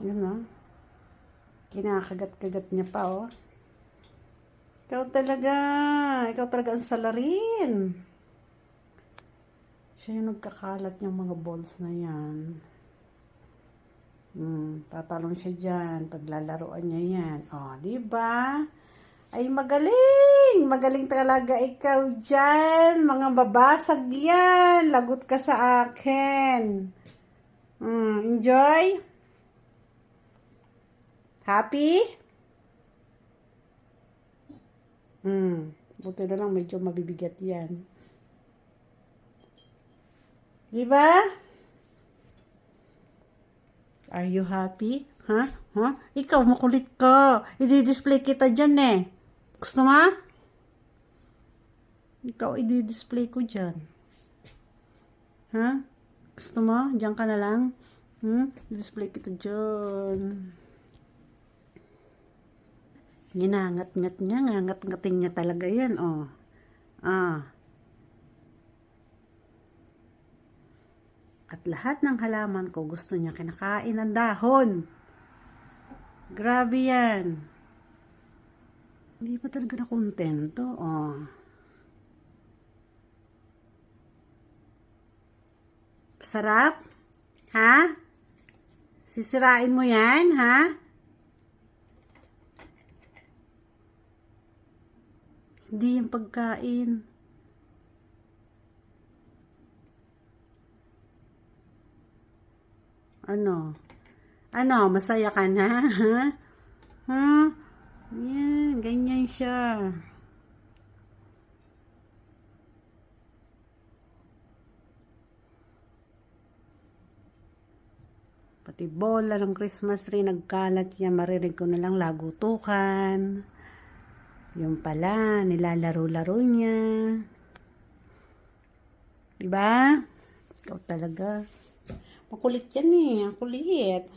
Yun, oh. Kinakagat-kagat niya pa, oh. Ikaw talaga ang salarin. Siya yung nagkakalat yung mga balls na yan. Tatalon siya dyan. Paglalaroan niya yan. O, diba? Ay, magaling! Magaling talaga ikaw dyan. Mga babasag yan. Lagot ka sa akin. Enjoy? Happy? Buti na lang medyo mabibigat yan. Diba? Are you happy? Ha? Ikaw, makulit ka. I-display kita dyan eh. Gusto mo? Ikaw, i-display ko dyan. Ha? Gusto mo? Diyan ka na lang? I-display kita dyan. Ginangat-ngat niya. Ngangat-ngatin niya talaga yan, oh. At lahat ng halaman ko gusto niya kinakain ng dahon. Grabe yan. Hindi pa talaga na kontento, oh. Sarap? Ha? Sisirain mo yan, ha? Hindi yung pagkain. Ano, masaya ka na, ha? Yan, ganyan siya. Pati bola ng Christmas tree, nagkalat yan, marinig ko na lang lagutukan. Yung pala, nilalaro-laro niya. Diba? Ikaw talaga. Makulit yan eh, ang kulit.